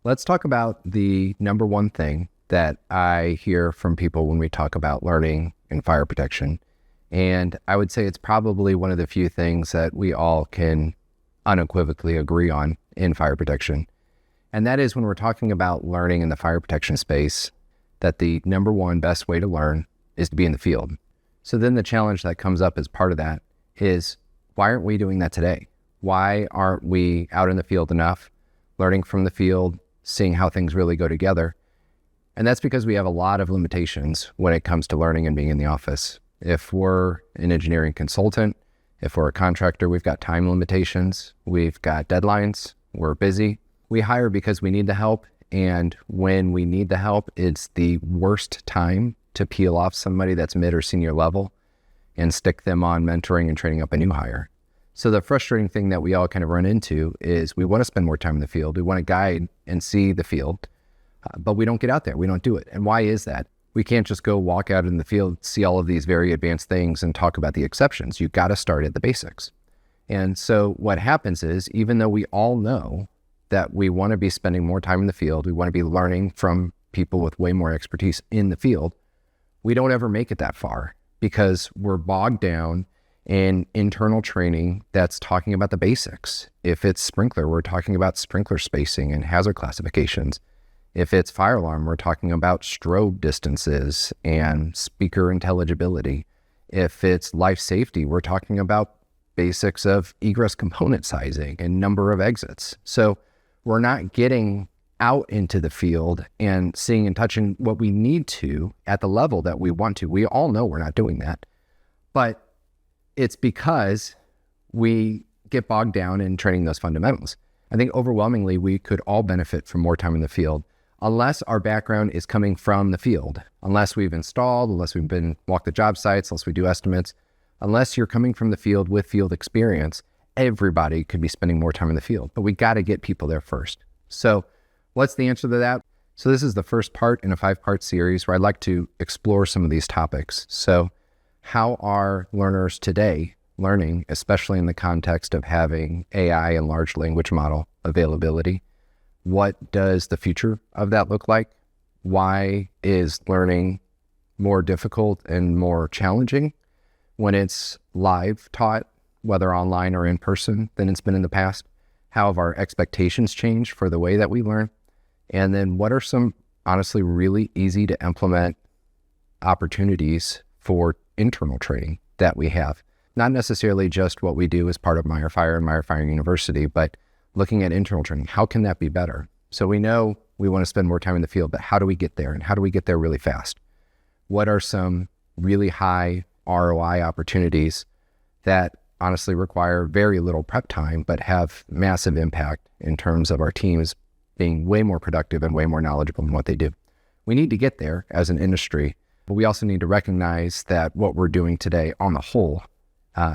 Let's talk about the number one thing that I hear from people when we talk about learning in fire protection. And I would say it's probably one of the few things that we all can unequivocally agree on in fire protection. And that is when we're talking about learning in the fire protection space, that the number one best way to learn is to be in the field. So then the challenge that comes up as part of that is, why aren't we doing that today? Why aren't we out in the field enough, learning from the field, seeing how things really go together? And that's because we have a lot of limitations when it comes to learning and being in the office. If we're an engineering consultant, if we're a contractor, we've got time limitations, we've got deadlines, we're busy. We hire because we need the help, and when we need the help, it's the worst time to peel off somebody that's mid or senior level and stick them on mentoring and training up a new hire. So the frustrating thing that we all kind of run into is we want to spend more time in the field. We want to guide and see the field, but we don't get out there. We don't do it. And why is that? We can't just go walk out in the field, see all of these very advanced things and talk about the exceptions. You've got to start at the basics. And so what happens is, even though we all know that we want to be spending more time in the field, we want to be learning from people with way more expertise in the field, we don't ever make it that far because we're bogged down in internal training that's talking about the basics. If it's sprinkler, we're talking about sprinkler spacing and hazard classifications. If it's fire alarm, we're talking about strobe distances and speaker intelligibility. If it's life safety, we're talking about basics of egress component sizing and number of exits. So we're not getting out into the field and seeing and touching what we need to at the level that we want to. We all know we're not doing that, but it's because we get bogged down in training those fundamentals. I think overwhelmingly, we could all benefit from more time in the field, unless our background is coming from the field, unless we've installed, unless we've been walk the job sites, unless we do estimates, unless you're coming from the field with field experience. Everybody could be spending more time in the field, but we got to get people there first. So what's the answer to that? So this is the first part in a 5-part series where I'd like to explore some of these topics. So how are learners today learning, especially in the context of having AI and large language model availability? What does the future of that look like? Why is learning more difficult and more challenging when it's live taught, whether online or in person, than it's been in the past? How have our expectations changed for the way that we learn? And then what are some honestly really easy to implement opportunities for internal training that we have? Not necessarily just what we do as part of Meyer Fire and Meyer Fire University, but looking at internal training. How can that be better? So we know we want to spend more time in the field, but how do we get there? And how do we get there really fast? What are some really high ROI opportunities that honestly require very little prep time, but have massive impact in terms of our teams being way more productive and way more knowledgeable in what they do? We need to get there as an industry, but we also need to recognize that what we're doing today on the whole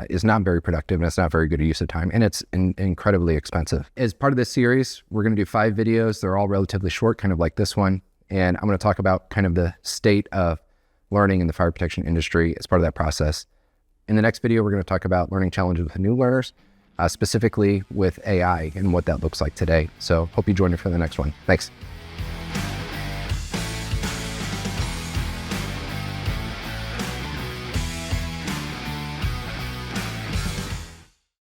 is not very productive, and it's not very good use of time, and it's incredibly expensive. As part of this series, we're going to do 5 videos. They're all relatively short, kind of like this one, and I'm going to talk about kind of the state of learning in the fire protection industry as part of that process. In the next video, we're going to talk about learning challenges with new learners, specifically with AI and what that looks like today. So hope you join me for the next one. Thanks.